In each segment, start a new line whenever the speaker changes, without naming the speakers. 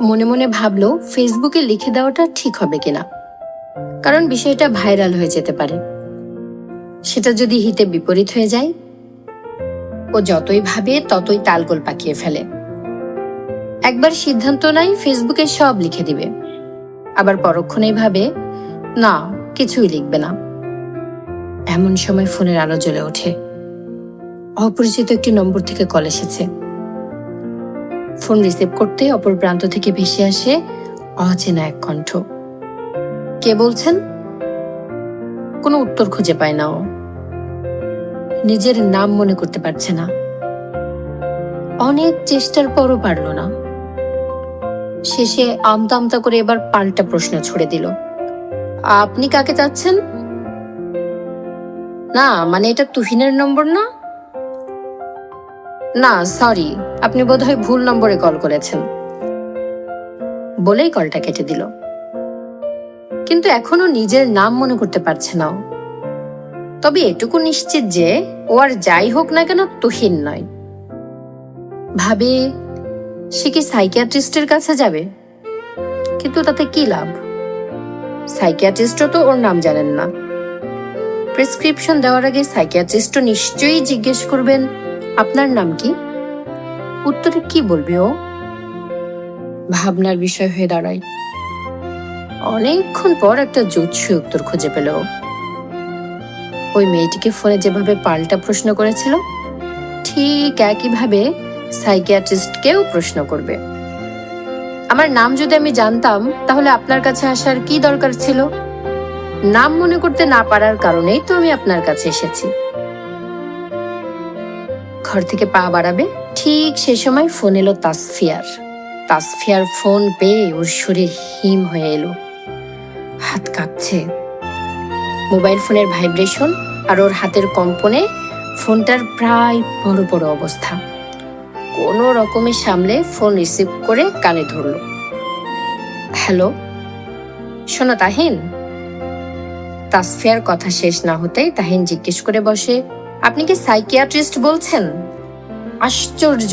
মনে মনে ভাবলো ফেসবুকে লিখে দেওয়াটা ঠিক হবে কিনা, কারণ বিষয়টা ভাইরাল হয়ে যেতে পারে। সেটা যদি হিতে বিপরীত হয়ে যায়, ও যতই ভাবে ততই তালগোল পাকিয়ে ফেলে। একবার সিদ্ধান্ত নাই ফেসবুকে সব লিখে দিবে, আবার পরক্ষণেই ভাবে না, কিছুই লিখবে না। এমন সময় ফোনের আলো জ্বলে ওঠে। অপরিচিত একটি নম্বর থেকে কল এসেছে। ফোন রিসিভ করতে অপর প্রান্ত থেকে ভেসে আসে অচেনা এক কণ্ঠ। কে বলছেন? কোনো উত্তর খুঁজে পায় না ও। নিজের নাম মনে করতে পারছে না। অনেক চেষ্টার পরও পারল না। শেষে আমতা আমতা করে এবার পাল্টা প্রশ্ন ছুড়ে দিল। আপনি কাকে চাচ্ছেন? না, মানে এটা তুহিনের নম্বর না? না সরি, আপনি বোধহয় ভুল নম্বরে কল করেছেন, বলেই কলটা কেটে দিল। কিন্তু এখনো নিজের নাম মনে করতে পারছে না। তবে এটুকু নিশ্চিত যে ও আর যাই হোক না কেন তুহিন নয়। ভাবে সে কি সাইকিয়াট্রিস্টের কাছে যাবে, কিন্তু তাতে কি লাভ? সাইকিয়াট্রিস্টও তো ওর নাম জানেন না। প্রেসক্রিপশন দেওয়ার আগে সাইকিয়াট্রিস্টও নিশ্চয়ই জিজ্ঞেস করবেন আপনার নাম কি। উত্তরে কি বলবে ও? ভাবনার বিষয় হয়ে দাঁড়ায়। অনেকক্ষণ পর একটা জুৎসই উত্তর খুঁজে পেল। ওই মেয়েটিকে ফোনে যেভাবে পাল্টা প্রশ্ন করেছিল, ঠিক একইভাবে সাইকিয়াট্রিস্টকেও প্রশ্ন করবে। আমার নাম যদি আমি জানতাম তাহলে আপনার কাছে আসার কি দরকার ছিল? নাম মনে করতে না পারার কারণেই তো আমি আপনার কাছে এসেছি। ঘর থেকে পা বাড়াবে, ঠিক সে সময় ফোন এলো তাসফিয়ার। তাসফিয়ার ফোন পেয়ে ওর শরীর হিম হয়ে এলো। হাত কাঁপছে। মোবাইল ফোনের ভাইব্রেশন আর ওর হাতের কম্পনে ফোনটার প্রায় বড় বড় অবস্থা। কোনো রকমে সামলে ফোন রিসিভ করে কানে ধরল। হ্যালো, শোনো তাহিন। তাসফিয়ার কথা শেষ না হতেই তাহিন জিজ্ঞেস করে বসে, আপনি কি সাইকিয়াট্রিস্ট বলছেন? আশ্চর্য,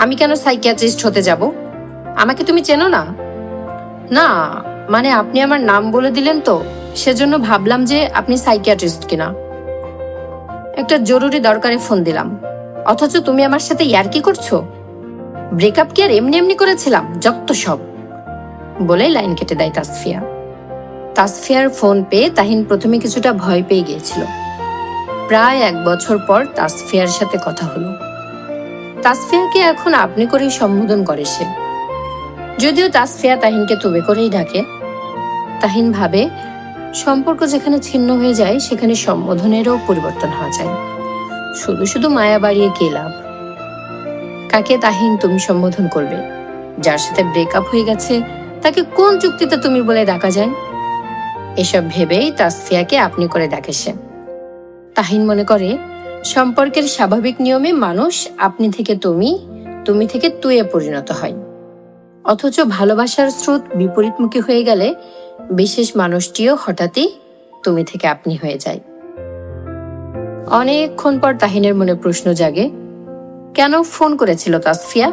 আমি কেন সাইকিয়াট্রিস্ট হতে যাব? আমাকে তুমি চেনো না? না, মানে আপনি আমার নাম বলে দিলেন তো, সেজন্য ভাবলাম যে আপনি সাইকিয়াট্রিস্ট কিনা। একটা জরুরি দরকারে ফোন দিলাম, অথচ তুমি আমার সাথে ইয়ার্কি করছো। ব্রেকআপ কি আর এমনি এমনি করেছিলাম? যত সব, বলে লাইন কেটে দেয় তাসফিয়া। তাসফিয়ার ফোন পেয়ে তাহিন প্রথমে কিছুটা ভয় পেয়ে গিয়েছিল। প্রায় 1 বছর পর তাসফিয়ার সাথে কথা হলো। তাসফিয়াকে এখন আপনি করেই সম্বোধন করে সে। যদিও তাসফিয়া তাহিনকে তুমি করেই ডাকে। তাহিন ভাবে সম্পর্ক যেখানে ছিন্ন হয়ে যায় সেখানে সম্বোধনেরও পরিবর্তন হওয়া যায়। শুধু শুধু মায়া বাড়িয়ে কি লাভ? কাকে তাহিন তুমি সম্বোধন করবে? যার সাথে ব্রেকআপ হয়ে গেছে তাকে কোন চুক্তিতে তুমি বলে ডাকা যায়? এসব ভেবেই তাসফিয়াকে আপনি করে ডাকে সে। তাহিন মনে করে সম্পর্কের স্বাভাবিক নিয়মে মানুষ আপনি থেকে তুমি, তুমি থেকে তুইয়ে পরিণত হয়। অথচ ভালোবাসার স্রোত বিপরীতমুখী হয়ে গেলে বিশেষ মানুষটিও হঠাৎই তুমি থেকে আপনি হয়ে যায়। অনেকক্ষণ পর তাহিনের মনে প্রশ্ন জাগে, কেন ফোন করেছিল তাসফিয়া?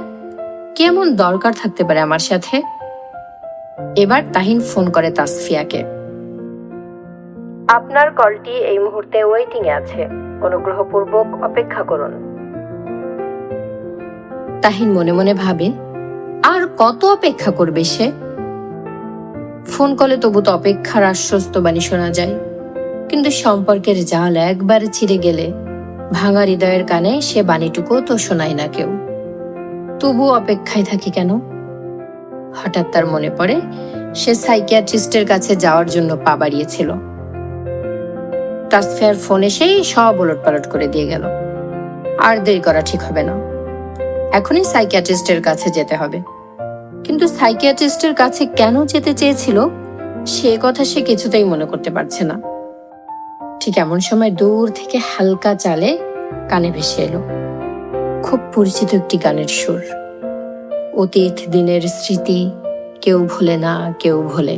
কেমন দরকার থাকতে পারে আমার সাথে? এবার তাহিন ফোন করে তাসফিয়াকে। আপনার কলটি এই মুহূর্তে ওয়েটিং এ আছে, অনুগ্রহপূর্বক অপেক্ষা করুন। তাহিন মনে মনে ভাবে, আর কত অপেক্ষা করবে সে? ফোন কলে তবু তো অপেক্ষার আশ্বস্ত বাণী শোনা যায়, কিন্তু সম্পর্কের জাল একবার ছিঁড়ে গেলে ভাঙা হৃদয়ের কানে সে বাণীটুকু তো শোনায় না কেউ। তবু অপেক্ষায় থাকি কেন? হঠাৎ তার মনে পড়ে সে সাইকিয়াট্রিস্টের কাছে যাওয়ার জন্য পা বাড়িয়েছিল। তাসফিয়ার ফোন এসেই সব ওলটপালট করে দিয়ে গেল। আর দেরি করা ঠিক হবে না, এখনই সাইকিয়াট্রিস্টের কাছে যেতে হবে। কিন্তু সাইকিয়াট্রিস্টের কাছে কেন যেতে চেয়েছিল সে কথা সে কিছুতেই মনে করতে পারছে না। ঠিক এমন সময় দূর থেকে হালকা চালে কানে ভেসে এলো খুব পরিচিত একটি গানের সুর। অতীত দিনের স্মৃতি কেউ ভুলে না, কেউ ভোলে।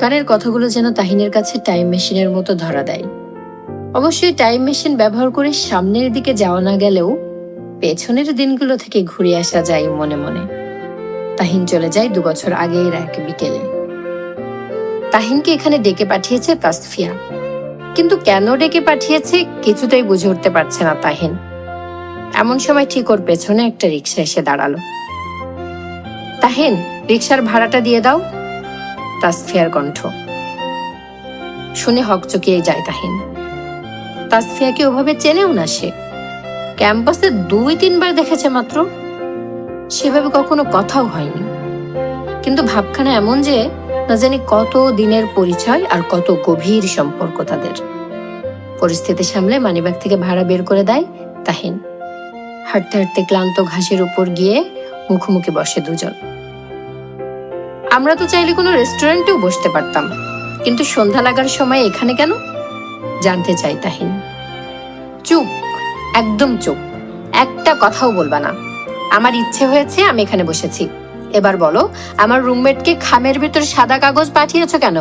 গানের কথাগুলো যেন তাহিনের কাছে টাইম মেশিনের মতো ধরা দেয়। অবশ্যই টাইম মেশিন ব্যবহার করে সামনের দিকে যাওয়া না গেলেও পেছনের দিনগুলো থেকে ঘুরে আসা যায় মনে মনে। তাহিন চলে যায় 2 বছর আগের এক বিকেলে। তাহিনকে এখানে ডেকে পাঠিয়েছে তাসফিয়া, কিন্তু কেন ডেকে পাঠিয়েছে কিছুতেই বুঝে উঠতে পারছে না তাহিন। এমন সময় ঠিক ওর পেছনে একটা রিক্সা এসে দাঁড়ালো। তাহিন, রিক্সার ভাড়াটা দিয়ে দাও। তাসফিয়ার কণ্ঠ শুনে হকচকিয়ে যায় তাহিন। তাসফিয়াকে ওভাবে চেনেও না সে, ক্যাম্পাসে 2-3 বার দেখেছে মাত্র, সেভাবে কখনো কথাও হয়নি। কিন্তু ভাবখানা এমন যে না জানি কত দিনের পরিচয় আর কত গভীর সম্পর্ক তাদের। পরিস্থিতি সামলে মানিব্যাগ থেকে ভাড়া বের করে দেয় তাহিন। হাঁটতে হাঁটতে ক্লান্ত ঘাসের উপর গিয়ে মুখোমুখি বসে দুজন। আমরা তো চাইলে কোনো রেস্টুরেন্টেও বসতে পারতাম, কিন্তু সন্ধ্যা লাগার সময় এখানে কেন, জানতে চাই তাহিন। চুপ, একদম চুপ, একটা কথাও বলবা না। আমার ইচ্ছে হয়েছে, আমি এখানে বসেছি। এবার বলো, আমার রুমমেটকে খামের ভেতর সাদা কাগজ পাঠিয়েছ কেন?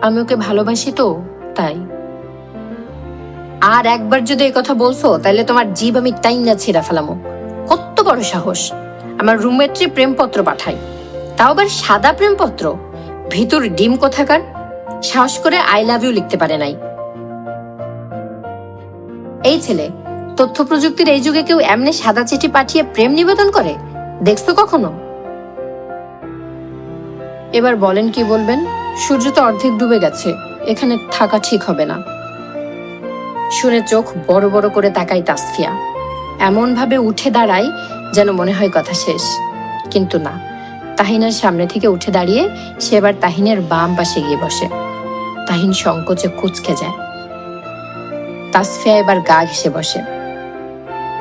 আমি ওকে ভালোবাসি তো, তাই। আর একবার যদি এই কথা বলছো তাহলে তোমার জিভ আমি টাইনা ছিঁড়া ফেলামো। কত বড় সাহস, আমার রুমমেটে প্রেমপত্র পাঠায়, তাও আবার সাদা প্রেমপত্র, ভিতর ডিম কোথাকার। সাহস করে আই লাভ ইউ লিখতে পারে নাই। এই ছেলে, তথ্য প্রযুক্তির এই যুগে কেউ এমনি সাদা চিঠি পাঠিয়ে প্রেম নিবেদন করে? দেখছো কখনো? এবার বলেন কি বলবেন? সূর্য তো অর্ধেক ডুবে গেছে, এখানে থাকা ঠিক হবে না। শুনে চোখ বড় বড় করে তাকাই তাসফিয়া। এমন ভাবে উঠে দাঁড়ায় যেন মনে হয় কথা শেষ, কিন্তু না। তাহিনের সামনে থেকে উঠে দাঁড়িয়ে সে এবার তাহিনের বাম পাশে গিয়ে বসে। তাহিন সংকোচে কুঁচকে যায়। তাসফিয়া এবার গা ঘেঁষে বসে।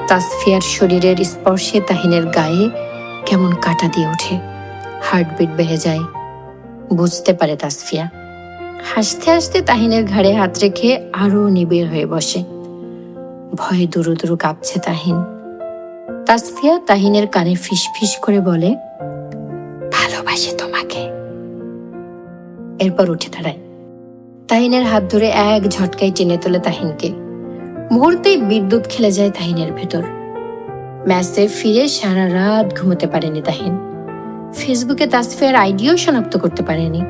তাসফিয়ার শরীরের স্পর্শে তাহিনের গায়ে কেমন কাঁটা দিয়ে ওঠে, হার্টবিট বেড়ে যায়। বুঝতে পারে তাসফিয়া। হাসতে হাসতে তাহিনের ঘাড়ে হাত রেখে আরো নিবিড় হয়ে বসে। ভয়ে দুরু দুরু কাঁপছে তাহিন। তাসফিয়া তাহিনের কানে ফিস ফিস করে বলে, ভালোবাসি তোমাকে। এরপর উঠে দাঁড়ায়। তাহিনের হাত ধরে এক ঝটকায় টেনে তোলে তাহিনকে। মুহূর্তেই বিদ্যুৎ খেলে যায় তাহিনের ভেতর। ম্যাচে ফিরে সারা রাত ঘুমোতে পারেনি তাহিন। ফেসবুকে তাসফিয়ার আইডিও শনাক্ত করতে পারেনি।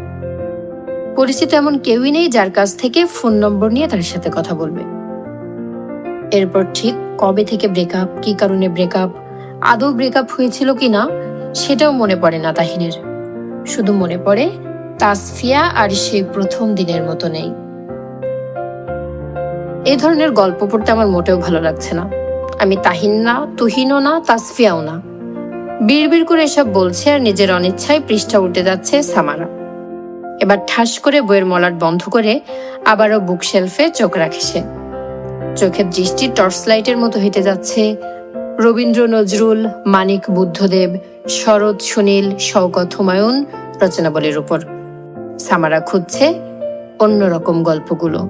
পরিচিত এমন কেউই নেই যার কাছ থেকে ফোন নম্বর নিয়ে তার সাথে কথা বলবে। এরপর ঠিক কবে থেকে ব্রেকআপ, কি কারণে ব্রেকআপ, আদৌ ব্রেকআপ হয়েছিল কিনা সেটাও মনে পড়ে না তাহিনের। শুধু মনে পড়ে তাসফিয়া আর সেই প্রথম দিনের মতো নেই। এই ধরনের গল্প পড়তে আমার মোটেও ভালো লাগছে না। আমি তাহিন না, তুহিনও না, তাসফিয়াও না। বিড়বিড় করে এসব বলছে আর নিজের অনিচ্ছায় পৃষ্ঠা উল্টে যাচ্ছে সামারা। এবার ঠাস করে বইয়ের মলাট বন্ধ করে আবারও বুক শেলফে চোখ রাখে সে। চোখের দৃষ্টি টর্চ লাইটের মতো হেঁটে যাচ্ছে রবীন্দ্র নজরুল, মানিক বুদ্ধদেব, শরৎ সুনীল, শওকত হুমায়ুন রচনাবলীর উপর। সামারা খুঁজছে অন্যরকম গল্পগুলো।